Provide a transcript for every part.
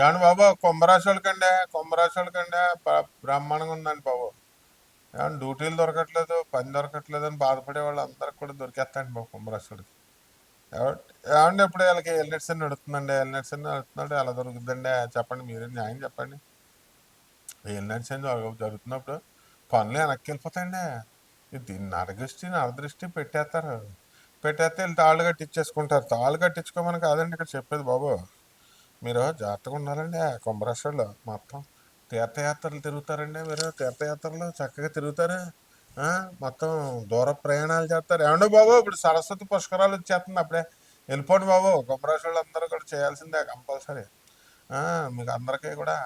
ఏమండి బాబు, కుంభరాశులకండి బ్రహ్మాండంగా ఉందండి బాబు. ఏమన్నా డ్యూటీలు దొరకట్లేదు, పని దొరకట్లేదు అని బాధపడే వాళ్ళు అందరికి కూడా దొరికేస్తాయండి బాబు కుంభరాశులకి. ఏమండి ఇప్పుడు వీళ్ళకి ఎల్నెట్స్ అని నడుతుందండి, ఎల్నెట్స్ అని నడుతున్నాడు, ఎలా దొరుకుతుందండి? చెప్పండి, మీరే న్యాయం చెప్పండి. ఎల్నెట్స్ అని జరుగుతున్నప్పుడు పనులు వెనక్కి వెళ్ళిపోతాయండి. దీన్ని నరదృష్టి పెట్టేస్తారు. పెట్టేస్తే వీళ్ళు తాళ్ళు కట్టించేసుకుంటారు. తాళ్ళు కట్టించుకోమని కాదండి ఇక్కడ చెప్పేది బాబు. మీరు జాగ్రత్తగా ఉండాలండి. కుంభరాశుల్లో మొత్తం తీర్థయాత్రలు తిరుగుతారండి. మీరు తీర్థయాత్రలు చక్కగా తిరుగుతారు. ఆ, మొత్తం దూర ప్రయాణాలు చేస్తారు. ఏమండి బాబు, ఇప్పుడు సరస్వతి పుష్కరాలు వచ్చేస్తుంది. అప్పుడే వెళ్ళిపోండి బాబు. కుంభరాశులు అందరూ కూడా చేయాల్సిందే కంపల్సరీ. మీకు అందరికీ కూడా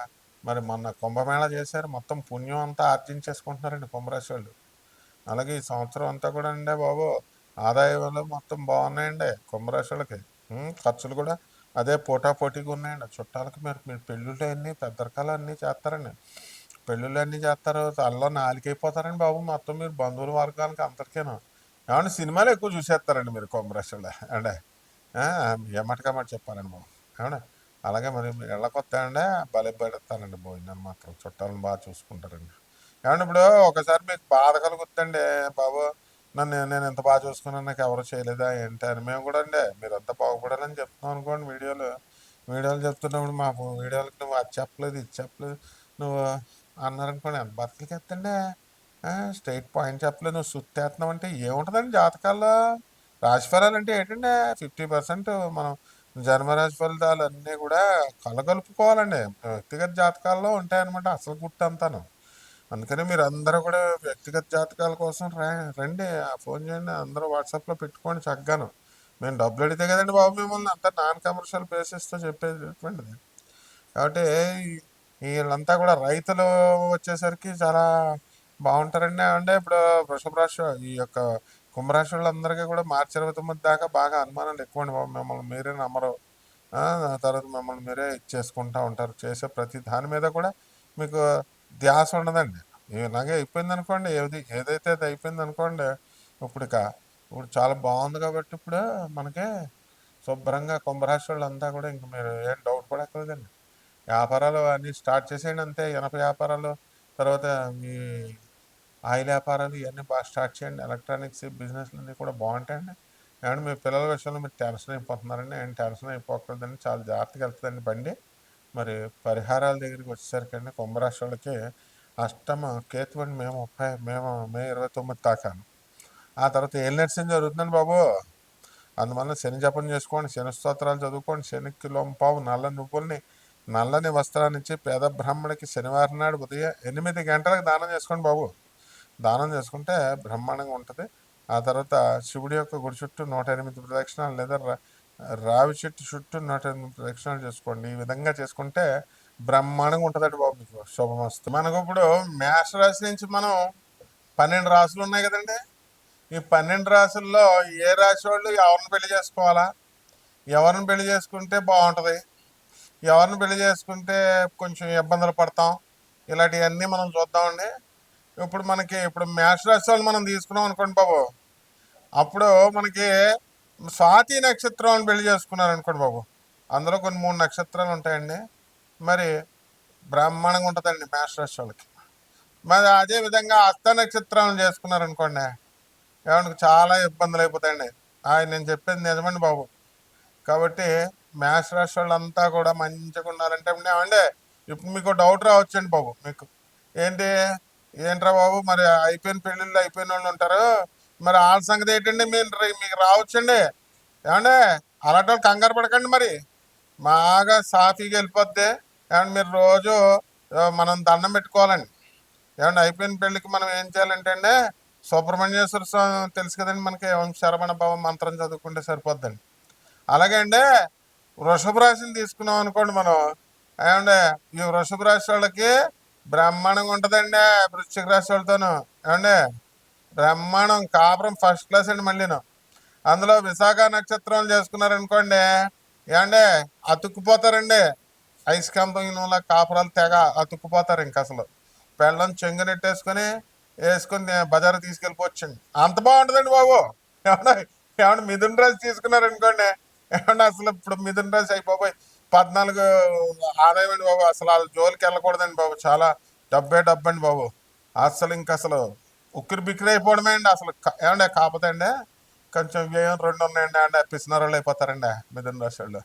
మరి మొన్న కుంభమేళా చేశారు. మొత్తం పుణ్యం అంతా ఆర్జించేసుకుంటున్నారండి కుంభరాశి వాళ్ళు. అలాగే ఈ సంవత్సరం అంతా కూడా అండి బాబు, ఆదాయాలు మొత్తం బాగున్నాయండి కుంభరాశి వాళ్ళకి. ఖర్చులు కూడా అదే పోటాపోటీగా ఉన్నాయండి. చుట్టాలకి మీరు మీరు పెళ్ళిళ్ళు అన్నీ పెద్దరికాలు అన్నీ చేస్తారండి. పెళ్ళిళ్ళు అన్నీ చేస్తారు, తనలో నాలుకైపోతారండి బాబు. మొత్తం మీరు బంధువుల వర్గానికి అందరికీను. ఏమన్నా సినిమాలు ఎక్కువ చూసేస్తారండి మీరు కుంభరాశి వాళ్ళు అంటే. ఏమటకమాట చెప్పారండి బాబు. ఏమన్నా అలాగే మరి మీరు ఇళ్ళకొస్తానండి, భలే పెడతానండి భోజనాలు మాత్రం. చుట్టాలను బాగా చూసుకుంటారండి. ఏమంటే ఇప్పుడు ఒకసారి మీకు బాధ కలుగుద్దండి, బాబు నేను ఎంత బాగా చూసుకున్నాను, నాకు ఎవరు చేయలేదా ఏంటి అని. మేము కూడా అండి మీరంతా బాగుపడాలని చెప్తున్నాం అనుకోండి. వీడియోలు చెప్తున్నప్పుడు మా వీడియోలకి నువ్వు అది చెప్పలేదు, ఇది చెప్పలేదు, నువ్వు అన్నారనుకోండి, ఎంత బతులకి ఎత్తండి. స్ట్రైట్ పాయింట్ చెప్పలేదు, నువ్వు సుత్తేస్తున్నావు అంటే ఏముంటుందండి జాతకాల్లో? రాశిఫలాలు అంటే ఏంటంటే 50% మనం జన్మరాశి ఫలితాలు అన్నీ కూడా కలగలుపుకోవాలండి. వ్యక్తిగత జాతకాల్లో ఉంటాయన్నమాట అసలు గుర్తంతాను. అందుకని మీరు అందరూ కూడా వ్యక్తిగత జాతకాల కోసం రండి, ఫోన్ చేయండి, అందరూ వాట్సాప్లో పెట్టుకోండి చక్కగాను. మేము డబ్బులు అడిగితే కదండి బాబు మిమ్మల్ని అంతా నాన్ కమర్షియల్ బేసిస్తో చెప్పేటువంటిది. కాబట్టి వీళ్ళంతా కూడా రైతులు వచ్చేసరికి చాలా బాగుంటారండి. అంటే ఇప్పుడు వృషభ రాశి ఈ యొక్క కుంభరాశి వాళ్ళందరికీ కూడా మార్చి 29 దాకా బాగా అనుమానాలు ఎక్కువ అండి బాబు. మిమ్మల్ని మీరే నమ్మరు. ఆ తర్వాత మిమ్మల్ని మీరే ఇచ్చేసుకుంటా ఉంటారు. చేసే ప్రతి దాని మీద కూడా మీకు ధ్యాస ఉండదండి. ఇలాగే అయిపోయింది అనుకోండి, ఏదైతే అది అయిపోయింది అనుకోండి. ఇప్పుడు చాలా బాగుంది కాబట్టి ఇప్పుడు మనకి శుభ్రంగా కుంభరాశి వాళ్ళంతా కూడా ఇంక మీరు ఏం డౌట్ పడక్కర్లేదండి. వ్యాపారాలు అన్నీ స్టార్ట్ చేసేయండి అంతే. ఇనప వ్యాపారాలు, తర్వాత మీ ఆయిల్ వ్యాపారాలు ఇవన్నీ బాగా స్టార్ట్ చేయండి. ఎలక్ట్రానిక్స్ బిజినెస్లు అన్నీ కూడా బాగుంటాయండి. ఏమంటే మీ పిల్లల విషయంలో మీరు టెన్షన్ అయిపోతున్నారండి. ఏం టెన్షన్ అయిపోకూడదండి, చాలా జాగ్రత్తగా వెళ్తుందండి బండి. మరి పరిహారాల దగ్గరికి వచ్చేసరికండి కుంభరాశి వాళ్ళకి అష్టమ కేతు అండి మేము మే 29 దాకాను. ఆ తర్వాత ఏలినట్స్ జరుగుతుందండి బాబు. అందువల్ల శని జపం చేసుకోండి, శని స్తోత్రాలు చదువుకోండి, శనికి లోంపావు నల్ల నువ్వుల్ని నల్లని వస్త్రాన్ని ఇచ్చి పేద బ్రాహ్మణికి శనివారం నాడు ఉదయం 8 గంటలకు దానం చేసుకోండి బాబు. దానం చేసుకుంటే బ్రహ్మాండంగా ఉంటుంది. ఆ తర్వాత శివుడి యొక్క గుడి చుట్టూ 108 ప్రదక్షిణాలు, లేదా రావి చెట్టు చుట్టూ 108 ప్రదక్షిణాలు చేసుకోండి. ఈ విధంగా చేసుకుంటే బ్రహ్మాండంగా ఉంటుందండి బాబు, మీకు శుభమస్తు. మనకు ఇప్పుడు మేష రాశి నుంచి మనం 12 రాశులు ఉన్నాయి కదండి. ఈ 12 రాశుల్లో ఏ రాశి వాళ్ళు ఎవరిని పెళ్లి చేసుకోవాలా, ఎవరిని పెళ్లి చేసుకుంటే బాగుంటుంది, ఎవరిని పెళ్లి చేసుకుంటే కొంచెం ఇబ్బందులు పడతాం, ఇలాంటివన్నీ మనం చూద్దామండి. ఇప్పుడు మేష రాశి వాళ్ళు మనం తీసుకున్నాం అనుకోండి బాబు. అప్పుడు మనకి స్వాతి నక్షత్రం పెళ్లి చేసుకున్నారు అనుకోండి బాబు. అందులో కొన్ని 3 నక్షత్రాలు ఉంటాయండి. మరి బ్రహ్మాండంగా ఉంటుందండి మేష రాశి వాళ్ళకి. మరి అదే విధంగా హస్త నక్షత్రం చేసుకున్నారనుకోండి, ఏమన్నా చాలా ఇబ్బందులు అయిపోతాయండి. నేను చెప్పేది నిజమండి బాబు. కాబట్టి మేష రాశి వాళ్ళంతా కూడా మంచిగా ఉండాలంటే ఏమంటే ఇప్పుడు మీకు డౌట్ రావచ్చండి బాబు. మీకు ఏంటి ఏంట్రా బాబు, మరి అయిపోయిన పెళ్ళిళ్ళు అయిపోయిన వాళ్ళు ఉంటారు, మరి వాళ్ళ సంగతి ఏంటండి? మీకు రావచ్చండి. ఏమంటే అలాంటి వాళ్ళు కంగారు పడకండి. మరి బాగా సాఫీగా వెళ్ళిపోద్ది. ఏమంటే మీరు రోజు మనం దండం పెట్టుకోవాలండి. ఏమంటే అయిపోయిన పెళ్ళికి మనం ఏం చేయాలంటే అండి, సుబ్రహ్మణ్యేశ్వర స్వామి తెలుసు కదండి మనకి, ఓం శరవణ భవ మంత్రం చదువుకుంటే సరిపోద్దండి. అలాగే అండి వృషభ రాశిని తీసుకున్నాం అనుకోండి మనం. ఏమంటే ఈ వృషభ రాశి వాళ్ళకి బ్రహ్మాండంగా ఉంటుందండి వృశ్చిక రాశి వాళ్ళతోను. ఏమంటే బ్రహ్మాండం, కాపురం ఫస్ట్ క్లాస్ అండి మళ్ళీను. అందులో విశాఖ నక్షత్రం చేసుకున్నారనుకోండి, ఏమంటే అతుక్కుపోతారండి. ఐస్కాంతం ఇనుముల కాపురాలు తెగ అతుక్కుపోతారు. ఇంక అసలు పెళ్ళం చెంగునెట్టేసుకొని వేసుకొని బజారు తీసుకెళ్ళిపోవచ్చండి. అంత బాగుంటుందండి బాబు. ఏమన్నా ఏమన్నా మిథున రాశి తీసుకున్నారనుకోండి, ఏమన్నా అసలు ఇప్పుడు మిథున రాశి అయిపోయి 14 ఆదాయం అండి బాబు. అసలు వాళ్ళ జోలికి వెళ్ళకూడదండి బాబు. చాలా డబ్బు అండి బాబు. అసలు ఇంక అసలు ఉక్కిరి బిక్కిరి అయిపోవడమే అండి అసలు. ఏమండి కాకపోతే అండి కొంచెం వ్యయం 2 ఉన్నాయండి అండి, పిసినారోళ్ళు అయిపోతారండి మిథున రాశి వాళ్ళు.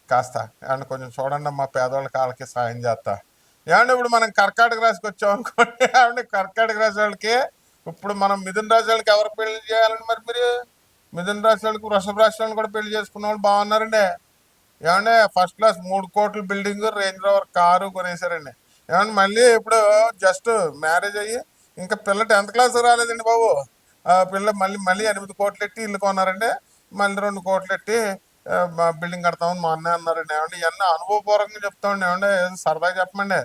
కాస్త ఏమన్నా కొంచెం చూడండి, మా పేదవాళ్ళకి వాళ్ళకి సాయం చేస్తా. ఏమంటే ఇప్పుడు మనం కర్కాటక రాశికి వచ్చాం అనుకోండి. ఏమంటే కర్కాటక రాశి వాళ్ళకి ఇప్పుడు మనం మిథున రాశి వాళ్ళకి ఎవరు పెళ్లి చేయాలండి మరి మీరు? మిథున రాశి వాళ్ళకి వృషభ రాశి వాళ్ళని కూడా పెళ్లి చేసుకున్న వాళ్ళు బాగున్నారండి. ఏమంటే ఫస్ట్ క్లాస్ 3 కోట్ల బిల్డింగ్, రేంజ్ రోవర్ కారు కొనేసారండి. ఏమంటే మళ్ళీ ఇప్పుడు జస్ట్ మ్యారేజ్ అయ్యి ఇంకా పిల్ల 10th క్లాస్ రాలేదండి బాబు. ఆ పిల్ల మళ్ళీ మళ్ళీ 8 కోట్లు ఎట్టి ఇల్లు కొన్నారండి. మళ్ళీ 2 కోట్లు ఎట్టి బిల్డింగ్ కడతామని మా అన్నయ్య అన్నారండి. ఏమంటే ఇవన్నీ అనుభవపూర్వకంగా చెప్తామండి. ఏమంటే సరదాగా చెప్పమండి.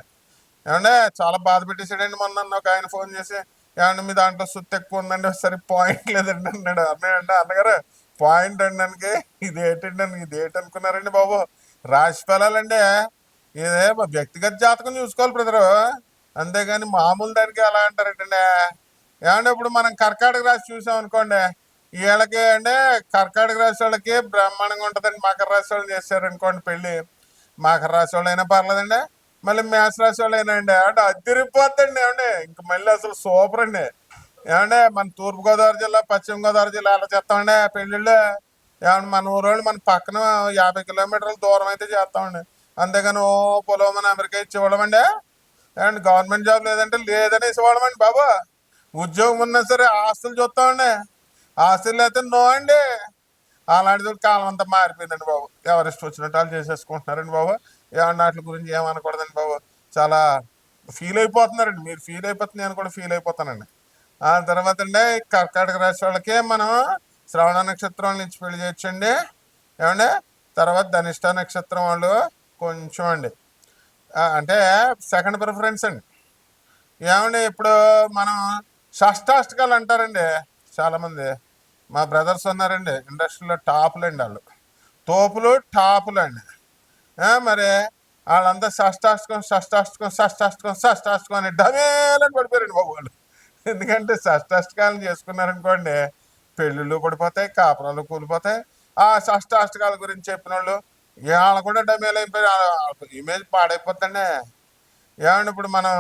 ఏమంటే చాలా బాధ పెట్టేసాడండి మొన్న నన్ను ఒక ఆయన ఫోన్ చేసి. ఏమంటే మీ దాంట్లో సుత్తి ఎక్కువ ఉందండి, సరే పాయింట్ లేదండి అన్నాడు. అన్నాడంటే అన్నగారు పాయింట్ అనడానికి ఇదేంటి అనుకున్నారండి బాబు? రాశి ఫలాలంటే ఇదే వ్యక్తిగత జాతకం చూసుకోవాలి బ్రదరు, అంతేగాని మామూలు దానికి ఎలా అంటారంటండి. ఏమంటే ఇప్పుడు మనం కర్కాటక రాశి చూసాం అనుకోండి, వీళ్ళకి అంటే కర్కాటక రాశి వాళ్ళకి బ్రహ్మాండంగా ఉంటుందండి. మకర రాశి వాళ్ళు చేశారనుకోండి పెళ్ళి, మకర రాశి వాళ్ళు అయినా పర్లేదండి, మళ్ళీ మేష రాశి వాళ్ళు అయినా అండి అంటే అదిరిపోద్దండి. ఏమండి ఇంక మళ్ళీ అసలు సూపర్ అండి. ఏమంటే మన తూర్పుగోదావరి జిల్లా, పశ్చిమ గోదావరి జిల్లా ఎలా చేస్తామండి పెళ్ళిళ్ళు? ఏమన్నా మన ఊరోళ్ళు మన పక్కన 50 కిలోమీటర్ల దూరం అయితే చేస్తామండి. అంతేగాని ఓ పొలం అమెరికా ఇచ్చేవాళ్ళమండి. ఏమండి గవర్నమెంట్ జాబ్ లేదంటే లేదని ఇవ్వడమండి బాబు. ఉద్యోగం ఉన్నా సరే ఆస్తులు చూస్తామండి, ఆస్తులు అయితే నో అండి. అలాంటిది కాలం అంతా మారిపోయిందండి బాబు. ఎవరిష్టం వచ్చినట్టు వాళ్ళు చేసేసుకుంటున్నారండి బాబు. ఏమన్నా వాటి గురించి ఏమనకూడదండి బాబు. చాలా ఫీల్ అయిపోతున్నారండి. మీరు ఫీల్ అయిపోతుంది, నేను కూడా ఫీల్ అయిపోతానండి. ఆ తర్వాత అండి కర్కాటక రాశి వాళ్ళకి మనం శ్రవణ నక్షత్రం నుంచి పెళ్లి చేయొచ్చండి. ఏమండి తర్వాత ధనిష్ట నక్షత్రం వాళ్ళు కొంచెం అండి అంటే సెకండ్ ప్రిఫరెన్స్ అండి. ఏమండి ఇప్పుడు మనం షష్టాష్టకాలు అంటారండి చాలామంది. మా బ్రదర్స్ ఉన్నారండి ఇండస్ట్రీలో టాపులు అండి వాళ్ళు, తోపులు టాపులు అండి. మరి వాళ్ళంతా షష్టాష్టకం అని డమేలని పడిపోయారండి బాబు వాళ్ళు. ఎందుకంటే షష్టాష్టకాలను చేసుకున్నారనుకోండి, పెళ్ళిళ్ళు పడిపోతాయి, కాపురాలు కూలిపోతాయి. ఆ షష్టాష్టకాల గురించి చెప్పిన వాళ్ళు వాళ్ళు కూడా డమేలు అయిపోయి ఇమేజ్ పాడైపోతుందండి. ఏమండి ఇప్పుడు మనం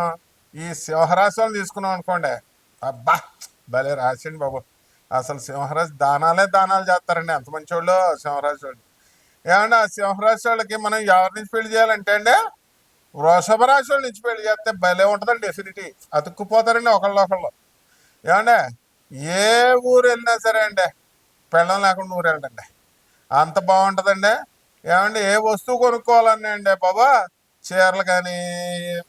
ఈ సింహరాశి వాళ్ళు తీసుకున్నాం అనుకోండి, అబ్బా భలే రాశండి బాబు. అసలు సింహరాశి దానాలు చేస్తారండి, ఎంత మంచి వాళ్ళు సింహరాశి వాళ్ళు. ఏమంటే ఆ సింహరాశి వాళ్ళకి మనం ఎవరి నుంచి పెళ్లి చేయాలంటే అండి, వృషభ రాశి వాళ్ళ నుంచి పెళ్లి చేస్తే భలే ఉంటుందండి. డెఫినిటీ అతుక్కుపోతారండి ఒకళ్ళు. ఏమంటే ఏ ఊరు వెళ్ళినా సరే అండి పెళ్ళం లేకుండా ఊరు వెళ్ళండి, అంత బాగుంటుందండి. ఏమంటే ఏ వస్తువు కొనుక్కోవాలన్నా అండి బాబా, చీరలు కానీ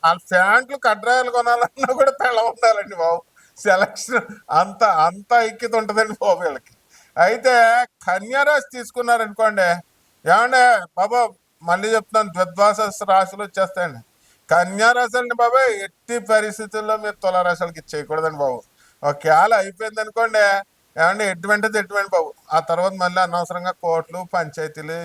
వాళ్ళ ప్యాంట్లు కడ్రాయలు కొనాలన్నా కూడా పెళ్ళం ఉండాలండి బాబు. సెలక్షన్ అంత అంత ఐక్యత ఉంటుందండి బాబు వీళ్ళకి. అయితే కన్యారాశి తీసుకున్నారనుకోండి, ఏమంటే బాబా మళ్ళీ చెప్తున్నాను, ద్విద్వాస రాశులు వచ్చేస్తాయండి. కన్యారాశి అండి బాబాయ్ ఎట్టి పరిస్థితుల్లో మీరు తులారాశులకి ఇచ్చేయకూడదండి బాబు. ఒకవేళ అయిపోయింది అనుకోండి, ఏమంటే ఎటువంటి బాబు. ఆ తర్వాత మళ్ళీ అనవసరంగా కోర్టులు పంచాయతీలు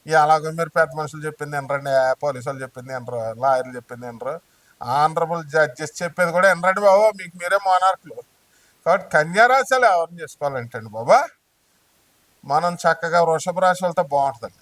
ఇవి అలాగే మీరు పెద్ద మనుషులు చెప్పింది వినరండి, పోలీసు వాళ్ళు చెప్పింది వినరు, లాయర్లు చెప్పింది వినరు, ఆనరబుల్ జడ్జెస్ చెప్పేది కూడా వినరండి బాబు. మీకు మీరే మోనార్కులు. కాబట్టి కన్యారాశులు ఎవరిని చేసుకోవాలంటే అండి బాబా, మనం చక్కగా వృషభ రాశి వాళ్ళతో బాగుంటుందండి.